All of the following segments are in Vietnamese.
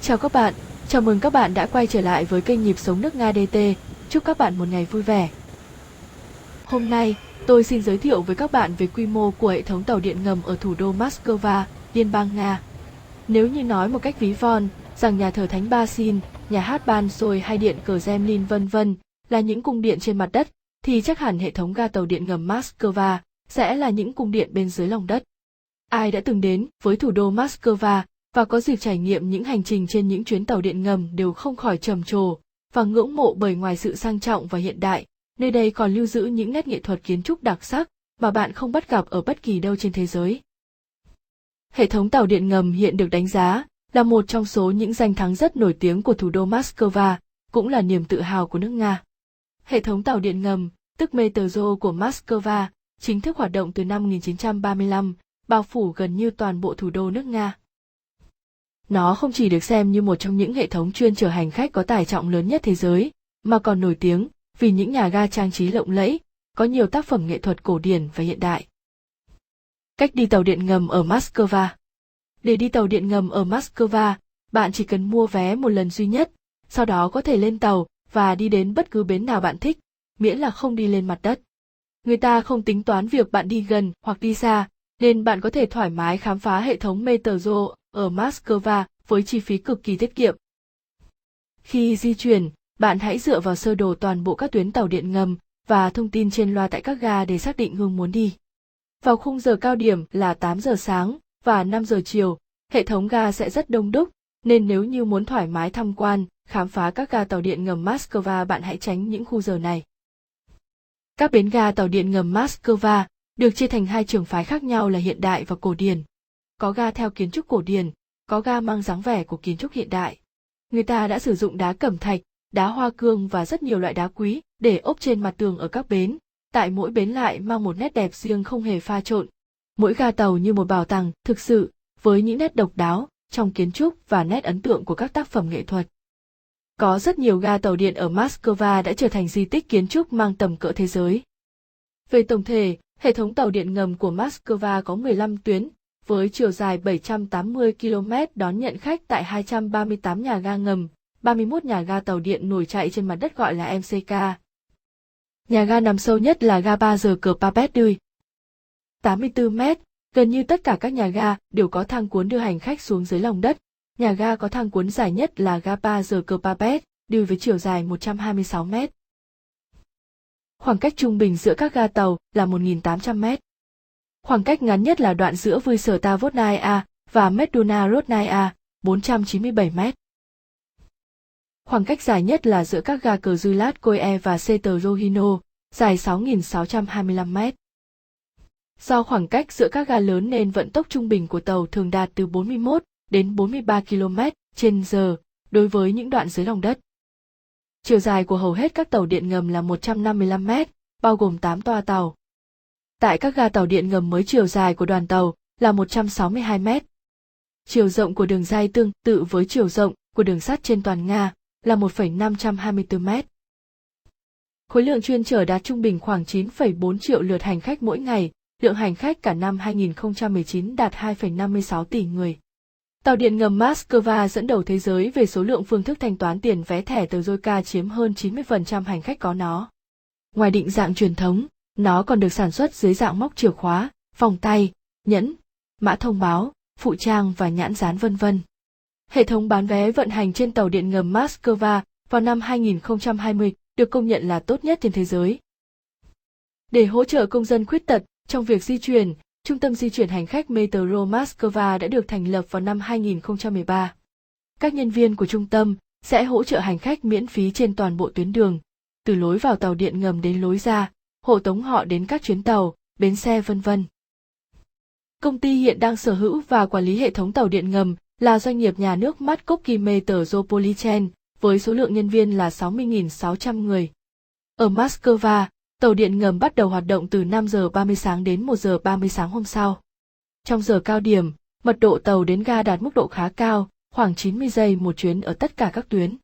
Chào các bạn, chào mừng các bạn đã quay trở lại với kênh Nhịp Sống Nước Nga DT. Chúc các bạn một ngày vui vẻ. Hôm nay, tôi xin giới thiệu với các bạn về quy mô của hệ thống tàu điện ngầm ở thủ đô Moscow, Liên bang Nga. Nếu như nói một cách ví von rằng nhà thờ Thánh Basin, nhà hát Bolshoi hay điện Kremlin vân vân là những cung điện trên mặt đất, thì chắc hẳn hệ thống ga tàu điện ngầm Moscow sẽ là những cung điện bên dưới lòng đất. Ai đã từng đến với thủ đô Moscow và có dịp trải nghiệm những hành trình trên những chuyến tàu điện ngầm đều không khỏi trầm trồ và ngưỡng mộ, bởi ngoài sự sang trọng và hiện đại, nơi đây còn lưu giữ những nét nghệ thuật kiến trúc đặc sắc mà bạn không bắt gặp ở bất kỳ đâu trên thế giới. Hệ thống tàu điện ngầm hiện được đánh giá là một trong số những danh thắng rất nổi tiếng của thủ đô Moscow, cũng là niềm tự hào của nước Nga. Hệ thống tàu điện ngầm, tức Metro của Moscow, chính thức hoạt động từ năm 1935, bao phủ gần như toàn bộ thủ đô nước Nga. Nó không chỉ được xem như một trong những hệ thống chuyên chở hành khách có tải trọng lớn nhất thế giới, mà còn nổi tiếng vì những nhà ga trang trí lộng lẫy, có nhiều tác phẩm nghệ thuật cổ điển và hiện đại. Cách đi tàu điện ngầm ở Moscow. Để đi tàu điện ngầm ở Moscow, bạn chỉ cần mua vé một lần duy nhất, sau đó có thể lên tàu và đi đến bất cứ bến nào bạn thích, miễn là không đi lên mặt đất. Người ta không tính toán việc bạn đi gần hoặc đi xa, nên bạn có thể thoải mái khám phá hệ thống Metro ở Moscow với chi phí cực kỳ tiết kiệm. Khi di chuyển, bạn hãy dựa vào sơ đồ toàn bộ các tuyến tàu điện ngầm và thông tin trên loa tại các ga để xác định hướng muốn đi. Vào khung giờ cao điểm là 8 giờ sáng và 5 giờ chiều, hệ thống ga sẽ rất đông đúc, nên nếu như muốn thoải mái tham quan, khám phá các ga tàu điện ngầm Moscow, bạn hãy tránh những khung giờ này. Các bến ga tàu điện ngầm Moscow được chia thành hai trường phái khác nhau là hiện đại và cổ điển. Có ga theo kiến trúc cổ điển, có ga mang dáng vẻ của kiến trúc hiện đại. Người ta đã sử dụng đá cẩm thạch, đá hoa cương và rất nhiều loại đá quý để ốp trên mặt tường ở các bến. Tại mỗi bến lại mang một nét đẹp riêng không hề pha trộn. Mỗi ga tàu như một bảo tàng thực sự, với những nét độc đáo trong kiến trúc và nét ấn tượng của các tác phẩm nghệ thuật. Có rất nhiều ga tàu điện ở Moscow đã trở thành di tích kiến trúc mang tầm cỡ thế giới. Về tổng thể, hệ thống tàu điện ngầm của Moscow có 15 tuyến, với chiều dài 780 km đón nhận khách tại 238 nhà ga ngầm, 31 nhà ga tàu điện nổi chạy trên mặt đất gọi là MCK. Nhà ga nằm sâu nhất là ga 3 giờ cờ Papetduy, 84 m, gần như tất cả các nhà ga đều có thang cuốn đưa hành khách xuống dưới lòng đất. Nhà ga có thang cuốn dài nhất là ga 3 giờ cờ Papetduy với chiều dài 126 m. Khoảng cách trung bình giữa các ga tàu là 1.800 m. Khoảng cách ngắn nhất là đoạn giữa Vyserta-Vodnaya và Meduna-Rodnaya, 497 m. Khoảng cách dài nhất là giữa các ga Krylatskoye và Seterogino, dài 6.625 m. Do khoảng cách giữa các ga lớn nên vận tốc trung bình của tàu thường đạt từ 41 đến 43 km/h đối với những đoạn dưới lòng đất. Chiều dài của hầu hết các tàu điện ngầm là 155 m, bao gồm 8 toa tàu. Tại các ga tàu điện ngầm mới, chiều dài của đoàn tàu là 162 m. Chiều rộng của đường ray tương tự với chiều rộng của đường sắt trên toàn Nga là 1,524 m. Khối lượng chuyên chở đạt trung bình khoảng 9,4 triệu lượt hành khách mỗi ngày, lượng hành khách cả năm 2019 đạt 2,56 tỷ người. Tàu điện ngầm Moscow dẫn đầu thế giới về số lượng phương thức thanh toán tiền vé thẻ Troika, chiếm hơn 90% hành khách có nó. Ngoài định dạng truyền thống, nó còn được sản xuất dưới dạng móc chìa khóa, vòng tay, nhẫn, mã thông báo, phụ trang và nhãn dán vân vân. Hệ thống bán vé vận hành trên tàu điện ngầm Moscow vào năm 2020 được công nhận là tốt nhất trên thế giới. Để hỗ trợ công dân khuyết tật trong việc di chuyển, Trung tâm di chuyển hành khách Metro Moscow đã được thành lập vào năm 2013. Các nhân viên của trung tâm sẽ hỗ trợ hành khách miễn phí trên toàn bộ tuyến đường, từ lối vào tàu điện ngầm đến lối ra, hộ tống họ đến các chuyến tàu, bến xe vân vân. Công ty hiện đang sở hữu và quản lý hệ thống tàu điện ngầm là doanh nghiệp nhà nước Moskovsky Metropolitan, với số lượng nhân viên là 60.600 người. Ở Moscow, tàu điện ngầm bắt đầu hoạt động từ 5 giờ 30 sáng đến 1 giờ 30 sáng hôm sau. Trong giờ cao điểm, mật độ tàu đến ga đạt mức độ khá cao, khoảng 90 giây một chuyến ở tất cả các tuyến.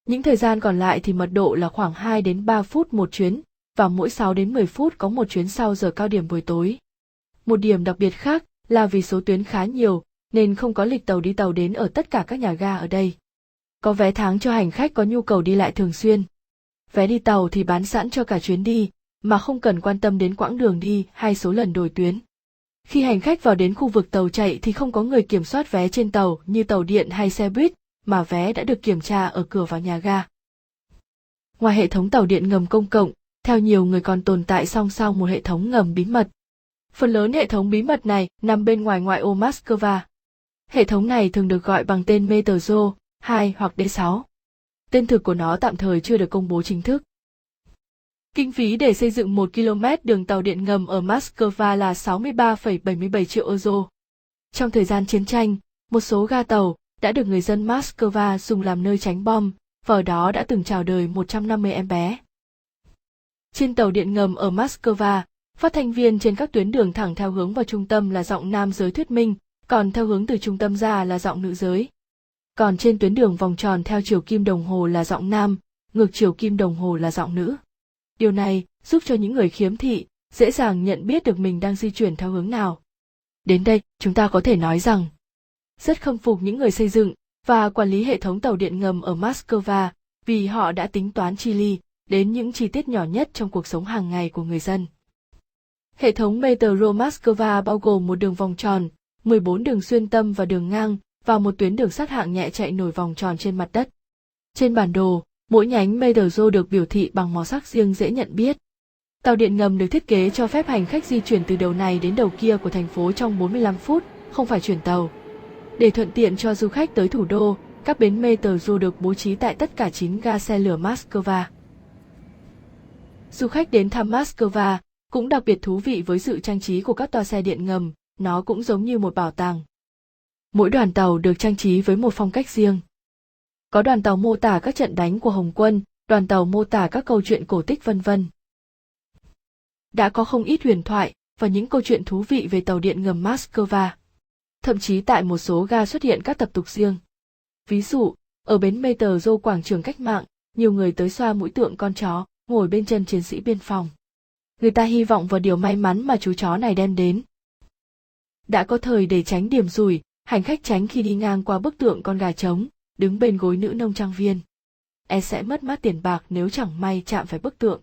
Những thời gian còn lại thì mật độ là khoảng 2 đến 3 phút một chuyến, và mỗi 6 đến 10 phút có một chuyến sau giờ cao điểm buổi tối. Một điểm đặc biệt khác là vì số tuyến khá nhiều, nên không có lịch tàu đi tàu đến ở tất cả các nhà ga ở đây. Có vé tháng cho hành khách có nhu cầu đi lại thường xuyên. Vé đi tàu thì bán sẵn cho cả chuyến đi, mà không cần quan tâm đến quãng đường đi hay số lần đổi tuyến. Khi hành khách vào đến khu vực tàu chạy thì không có người kiểm soát vé trên tàu như tàu điện hay xe buýt, mà vé đã được kiểm tra ở cửa vào nhà ga. Ngoài hệ thống tàu điện ngầm công cộng, theo nhiều người còn tồn tại song song một hệ thống ngầm bí mật. Phần lớn hệ thống bí mật này nằm bên ngoài ngoại ô Moscow. Hệ thống này thường được gọi bằng tên Metro 2 hoặc D6. Tên thực của nó tạm thời chưa được công bố chính thức. Kinh phí để xây dựng 1 km đường tàu điện ngầm ở Moscow là 63,77 triệu euro. Trong thời gian chiến tranh, một số ga tàu đã được người dân Moscow dùng làm nơi tránh bom, và ở đó đã từng chào đời 150 em bé. Trên tàu điện ngầm ở Moscow, phát thanh viên trên các tuyến đường thẳng theo hướng vào trung tâm là giọng nam giới thuyết minh, còn theo hướng từ trung tâm ra là giọng nữ giới. Còn trên tuyến đường vòng tròn theo chiều kim đồng hồ là giọng nam, ngược chiều kim đồng hồ là giọng nữ. Điều này giúp cho những người khiếm thị dễ dàng nhận biết được mình đang di chuyển theo hướng nào. Đến đây, chúng ta có thể nói rằng rất khâm phục những người xây dựng và quản lý hệ thống tàu điện ngầm ở Moscow vì họ đã tính toán chi li đến những chi tiết nhỏ nhất trong cuộc sống hàng ngày của người dân. Hệ thống Metro Moscow bao gồm một đường vòng tròn, 14 đường xuyên tâm và đường ngang, và một tuyến đường sắt hạng nhẹ chạy nổi vòng tròn trên mặt đất. Trên bản đồ, mỗi nhánh Metro được biểu thị bằng màu sắc riêng dễ nhận biết. Tàu điện ngầm được thiết kế cho phép hành khách di chuyển từ đầu này đến đầu kia của thành phố trong 45 phút, không phải chuyển tàu. Để thuận tiện cho du khách tới thủ đô, các bến Metro được bố trí tại tất cả 9 ga xe lửa Moscow. Du khách đến thăm Moscow cũng đặc biệt thú vị với sự trang trí của các toa xe điện ngầm, nó cũng giống như một bảo tàng. Mỗi đoàn tàu được trang trí với một phong cách riêng. Có đoàn tàu mô tả các trận đánh của Hồng quân, đoàn tàu mô tả các câu chuyện cổ tích vân vân. Đã có không ít huyền thoại và những câu chuyện thú vị về tàu điện ngầm Moscow. Thậm chí tại một số ga xuất hiện các tập tục riêng. Ví dụ, ở bến Metro quảng trường Cách mạng, nhiều người tới xoa mũi tượng con chó, ngồi bên chân chiến sĩ biên phòng. Người ta hy vọng vào điều may mắn mà chú chó này đem đến. Đã có thời để tránh điểm rủi, hành khách tránh khi đi ngang qua bức tượng con gà trống, đứng bên gối nữ nông trang viên. Sẽ mất mát tiền bạc nếu chẳng may chạm phải bức tượng.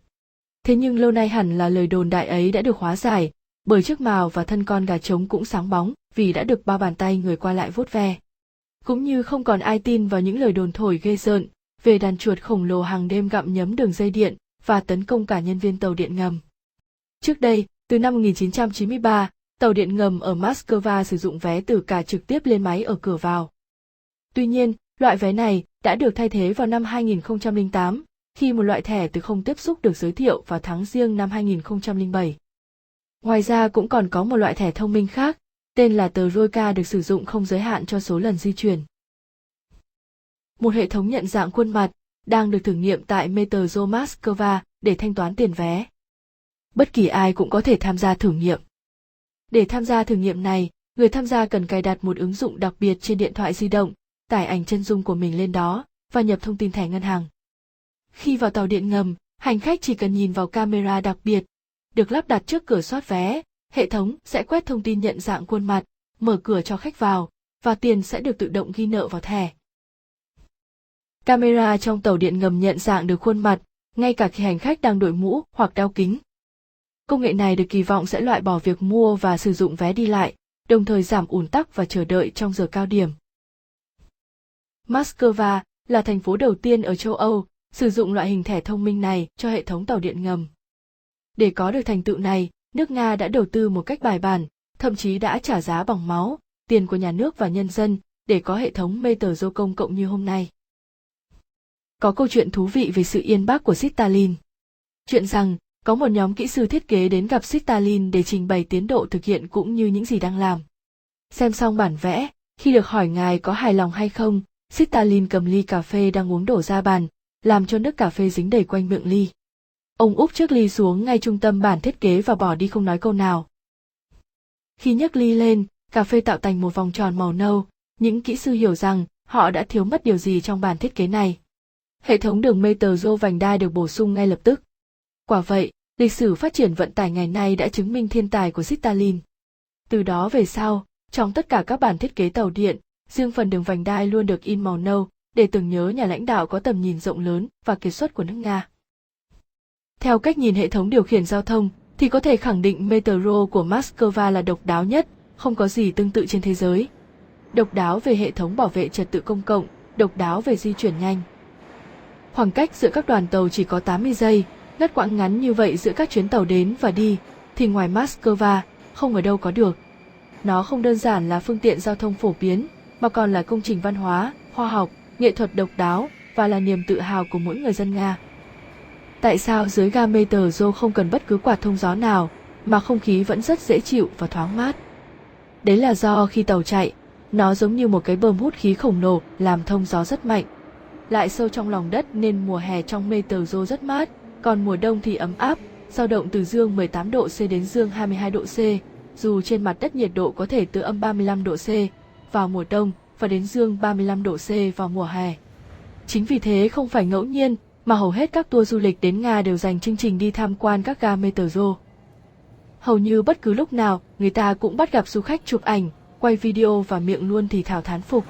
Thế nhưng lâu nay hẳn là lời đồn đại ấy đã được hóa giải, bởi chiếc mào và thân con gà trống cũng sáng bóng vì đã được bao bàn tay người qua lại vuốt ve. Cũng như không còn ai tin vào những lời đồn thổi ghê rợn về đàn chuột khổng lồ hàng đêm gặm nhấm đường dây điện và tấn công cả nhân viên tàu điện ngầm. Trước đây, từ năm 1993, tàu điện ngầm ở Moscow sử dụng vé từ cả trực tiếp lên máy ở cửa vào. Tuy nhiên, loại vé này đã được thay thế vào năm 2008, khi một loại thẻ từ không tiếp xúc được giới thiệu vào tháng Giêng năm 2007. Ngoài ra cũng còn có một loại thẻ thông minh khác, tên là tờ Troika được sử dụng không giới hạn cho số lần di chuyển. Một hệ thống nhận dạng khuôn mặt đang được thử nghiệm tại Metro Moscow để thanh toán tiền vé. Bất kỳ ai cũng có thể tham gia thử nghiệm. Để tham gia thử nghiệm này, người tham gia cần cài đặt một ứng dụng đặc biệt trên điện thoại di động, tải ảnh chân dung của mình lên đó và nhập thông tin thẻ ngân hàng. Khi vào tàu điện ngầm, hành khách chỉ cần nhìn vào camera đặc biệt, được lắp đặt trước cửa soát vé, hệ thống sẽ quét thông tin nhận dạng khuôn mặt, mở cửa cho khách vào, và tiền sẽ được tự động ghi nợ vào thẻ. Camera trong tàu điện ngầm nhận dạng được khuôn mặt, ngay cả khi hành khách đang đội mũ hoặc đeo kính. Công nghệ này được kỳ vọng sẽ loại bỏ việc mua và sử dụng vé đi lại, đồng thời giảm ùn tắc và chờ đợi trong giờ cao điểm. Moscow là thành phố đầu tiên ở châu Âu sử dụng loại hình thẻ thông minh này cho hệ thống tàu điện ngầm. Để có được thành tựu này, nước Nga đã đầu tư một cách bài bản, thậm chí đã trả giá bằng máu, tiền của nhà nước và nhân dân để có hệ thống Metro công cộng như hôm nay. Có câu chuyện thú vị về sự yên bác của Stalin. Chuyện rằng, có một nhóm kỹ sư thiết kế đến gặp Stalin để trình bày tiến độ thực hiện cũng như những gì đang làm. Xem xong bản vẽ, khi được hỏi ngài có hài lòng hay không, Stalin cầm ly cà phê đang uống đổ ra bàn, làm cho nước cà phê dính đầy quanh miệng ly. Ông úp chiếc ly xuống ngay trung tâm bản thiết kế và bỏ đi không nói câu nào. Khi nhấc ly lên, cà phê tạo thành một vòng tròn màu nâu, những kỹ sư hiểu rằng họ đã thiếu mất điều gì trong bản thiết kế này. Hệ thống đường Metro vành đai được bổ sung ngay lập tức. Quả vậy, lịch sử phát triển vận tải ngày nay đã chứng minh thiên tài của Stalin. Từ đó về sau, Trong tất cả các bản thiết kế tàu điện, riêng phần đường vành đai luôn được in màu nâu, để tưởng nhớ nhà lãnh đạo có tầm nhìn rộng lớn và kiệt xuất của nước Nga. Theo cách nhìn hệ thống điều khiển giao thông, thì có thể khẳng định Metro của Moscow là độc đáo nhất, không có gì tương tự trên thế giới. Độc đáo về hệ thống bảo vệ trật tự công cộng, độc đáo về di chuyển nhanh. Khoảng cách giữa các đoàn tàu chỉ có 80 giây, ngắt quãng ngắn như vậy giữa các chuyến tàu đến và đi, thì ngoài Moscow, không ở đâu có được. Nó không đơn giản là phương tiện giao thông phổ biến, mà còn là công trình văn hóa, khoa học, nghệ thuật độc đáo và là niềm tự hào của mỗi người dân Nga. Tại sao dưới ga Metro không cần bất cứ quạt thông gió nào, mà không khí vẫn rất dễ chịu và thoáng mát? Đấy là do khi tàu chạy, nó giống như một cái bơm hút khí khổng lồ làm thông gió rất mạnh. Lại sâu trong lòng đất nên mùa hè trong Metro rất mát, còn mùa đông thì ấm áp, dao động từ dương 18 độ C đến dương 22 độ C, dù trên mặt đất nhiệt độ có thể từ âm 35 độ C vào mùa đông và đến dương 35 độ C vào mùa hè. Chính vì thế không phải ngẫu nhiên mà hầu hết các tour du lịch đến Nga đều dành chương trình đi tham quan các ga Metro. Hầu như bất cứ lúc nào, người ta cũng bắt gặp du khách chụp ảnh, quay video và miệng luôn thì thào thán phục.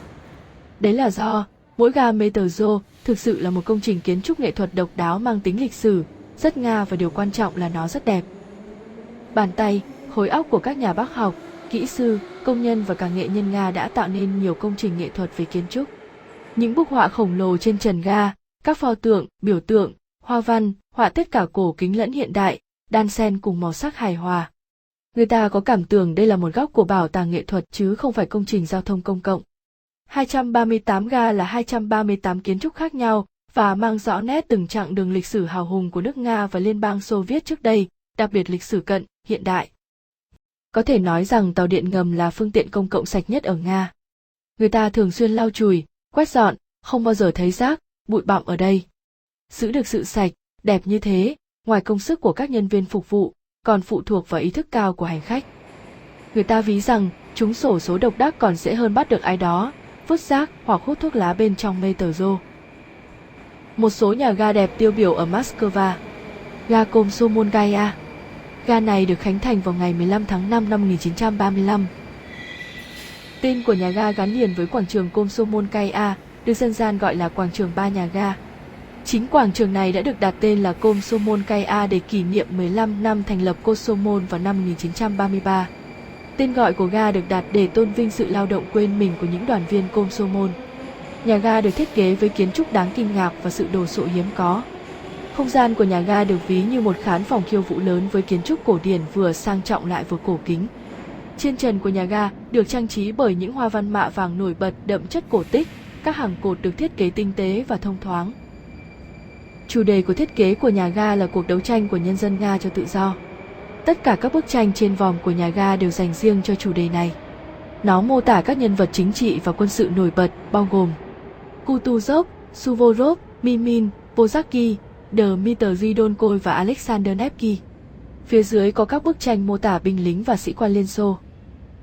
Đấy là do mỗi ga Metro thực sự là một công trình kiến trúc nghệ thuật độc đáo mang tính lịch sử, rất Nga và điều quan trọng là nó rất đẹp. Bàn tay, khối óc của các nhà bác học, kỹ sư, công nhân và cả nghệ nhân Nga đã tạo nên nhiều công trình nghệ thuật về kiến trúc. Những bức họa khổng lồ trên trần ga, các pho tượng, biểu tượng, hoa văn, họa tiết cả cổ kính lẫn hiện đại, đan xen cùng màu sắc hài hòa. Người ta có cảm tưởng đây là một góc của bảo tàng nghệ thuật chứ không phải công trình giao thông công cộng. 238 ga là 238 kiến trúc khác nhau và mang rõ nét từng chặng đường lịch sử hào hùng của nước Nga và Liên bang Xô Viết trước đây, đặc biệt lịch sử cận, hiện đại. Có thể nói rằng tàu điện ngầm là phương tiện công cộng sạch nhất ở Nga. Người ta thường xuyên lau chùi, quét dọn, không bao giờ thấy rác, bụi bặm ở đây. Giữ được sự sạch, đẹp như thế, ngoài công sức của các nhân viên phục vụ, còn phụ thuộc vào ý thức cao của hành khách. Người ta ví rằng trúng xổ số độc đắc còn dễ hơn bắt được ai đó, vứt rác hoặc hút thuốc lá bên trong Metro. Một số nhà ga đẹp tiêu biểu ở Moscow. Ga Komsomolskaya. Ga này được khánh thành vào ngày 15 tháng 5 năm 1935. Tên của nhà ga gắn liền với quảng trường Komsomolskaya, được dân gian gọi là quảng trường ba nhà ga. Chính quảng trường này đã được đặt tên là Komsomolskaya để kỷ niệm 15 năm thành lập Komsomol vào năm 1933. Tên gọi của ga được đặt để tôn vinh sự lao động quên mình của những đoàn viên Komsomol. Nhà ga được thiết kế với kiến trúc đáng kinh ngạc và sự đồ sộ hiếm có. Không gian của nhà ga được ví như một khán phòng khiêu vũ lớn với kiến trúc cổ điển vừa sang trọng lại vừa cổ kính. Trên trần của nhà ga được trang trí bởi những hoa văn mạ vàng nổi bật đậm chất cổ tích, các hàng cột được thiết kế tinh tế và thông thoáng. Chủ đề của thiết kế của nhà ga là cuộc đấu tranh của nhân dân Nga cho tự do. Tất cả các bức tranh trên vòm của nhà ga đều dành riêng cho chủ đề này. Nó mô tả các nhân vật chính trị và quân sự nổi bật bao gồm Kutuzov, Suvorov, Mimin, Pozharsky, Dmitry Dolgoi và Alexander Nevsky. Phía dưới có các bức tranh mô tả binh lính và sĩ quan Liên Xô.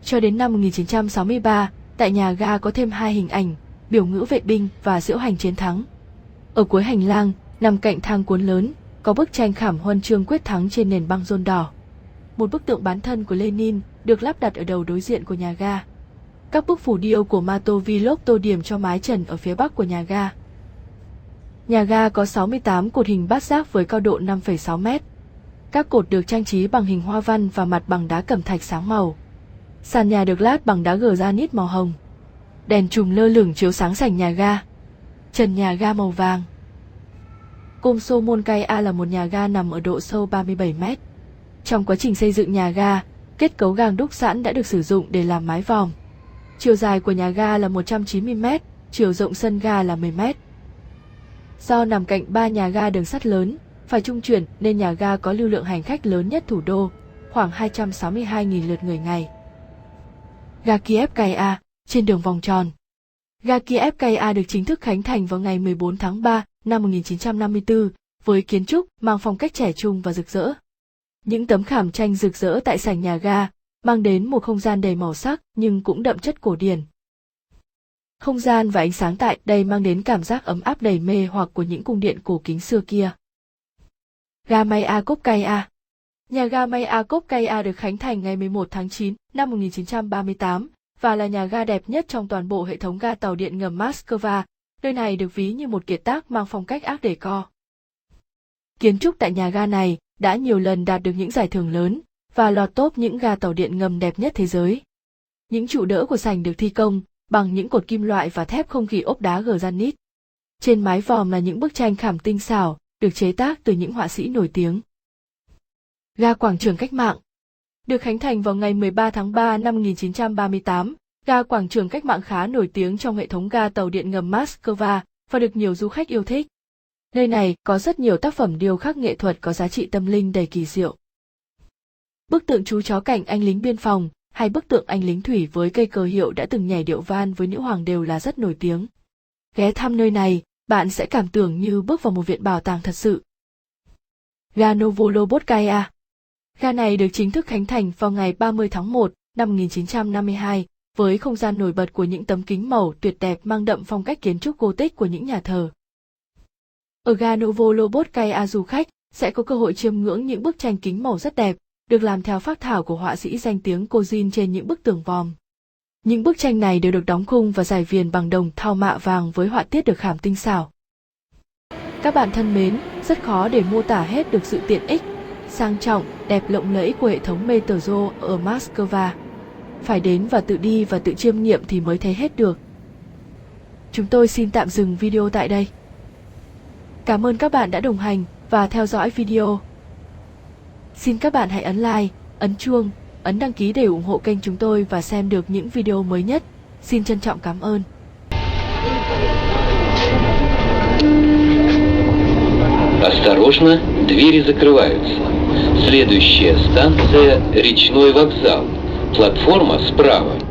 Cho đến năm 1963, tại nhà ga có thêm 2 hình ảnh, biểu ngữ vệ binh và diễu hành chiến thắng. Ở cuối hành lang, nằm cạnh thang cuốn lớn, có bức tranh khảm huân chương quyết thắng trên nền băng rôn đỏ. Một bức tượng bán thân của Lenin được lắp đặt ở đầu đối diện của nhà ga. Các bức phù điêu của Motovilov tô điểm cho mái trần ở phía bắc của nhà ga. Nhà ga có 68 cột hình bát giác với cao độ 5,6 mét. Các cột được trang trí bằng hình hoa văn và mặt bằng đá cẩm thạch sáng màu. Sàn nhà được lát bằng đá granite màu hồng. Đèn chùm lơ lửng chiếu sáng sảnh nhà ga. Trần nhà ga màu vàng. Komsomolskaya là một nhà ga nằm ở độ sâu 37 mét. Trong quá trình xây dựng nhà ga, kết cấu gang đúc sẵn đã được sử dụng để làm mái vòm. Chiều dài của nhà ga là 190 mét, chiều rộng sân ga là 10 mét. Do nằm cạnh 3 nhà ga đường sắt lớn, phải trung chuyển nên nhà ga có lưu lượng hành khách lớn nhất thủ đô, khoảng 262.000 lượt người ngày. Ga Kievskaya, trên đường vòng tròn. Ga Kievskaya được chính thức khánh thành vào ngày 14 tháng 3 năm 1954, với kiến trúc mang phong cách trẻ trung và rực rỡ. Những tấm khảm tranh rực rỡ tại sảnh nhà ga mang đến một không gian đầy màu sắc nhưng cũng đậm chất cổ điển. Không gian và ánh sáng tại đây mang đến cảm giác ấm áp đầy mê hoặc của những cung điện cổ kính xưa kia. Ga Mayakovskaya. Nhà ga Mayakovskaya được khánh thành ngày 11 tháng 9 năm 1938 và là nhà ga đẹp nhất trong toàn bộ hệ thống ga tàu điện ngầm Moscow. Nơi này được ví như một kiệt tác mang phong cách Art Deco. Kiến trúc tại nhà ga này đã nhiều lần đạt được những giải thưởng lớn và lọt top những ga tàu điện ngầm đẹp nhất thế giới. Những trụ đỡ của sảnh được thi công bằng những cột kim loại và thép không gỉ ốp đá granite. Trên mái vòm là những bức tranh khảm tinh xảo, được chế tác từ những họa sĩ nổi tiếng. Ga Quảng trường Cách mạng. Được khánh thành vào ngày 13 tháng 3 năm 1938, ga Quảng trường Cách mạng khá nổi tiếng trong hệ thống ga tàu điện ngầm Moscow và được nhiều du khách yêu thích. Nơi này có rất nhiều tác phẩm điêu khắc nghệ thuật có giá trị tâm linh đầy kỳ diệu. Bức tượng chú chó cảnh anh lính biên phòng hay bức tượng anh lính thủy với cây cờ hiệu đã từng nhảy điệu van với nữ hoàng đều là rất nổi tiếng. Ghé thăm nơi này, bạn sẽ cảm tưởng như bước vào một viện bảo tàng thật sự. Ga Novolobotkaya. Ga này được chính thức khánh thành vào ngày 30 tháng 1 năm 1952, với không gian nổi bật của những tấm kính màu tuyệt đẹp mang đậm phong cách kiến trúc Gothic của những nhà thờ. Ở ga Novolobotkaya, du khách sẽ có cơ hội chiêm ngưỡng những bức tranh kính màu rất đẹp, được làm theo phác thảo của họa sĩ danh tiếng Kozin trên những bức tường vòm. Những bức tranh này đều được đóng khung và rải viền bằng đồng thau mạ vàng với họa tiết được khảm tinh xảo. Các bạn thân mến, rất khó để mô tả hết được sự tiện ích, sang trọng, đẹp lộng lẫy của hệ thống Metro ở Moscow. Phải đến và tự đi và tự chiêm nghiệm thì mới thấy hết được. Chúng tôi xin tạm dừng video tại đây. Cảm ơn các bạn đã đồng hành và theo dõi video. Xin các bạn hãy ấn like, ấn chuông, ấn đăng ký để ủng hộ kênh chúng tôi và xem được những video mới nhất. Xin trân trọng cảm ơn. Осторожно, двери закрываются. Следующая станция – Речной вокзал. Платформа справа.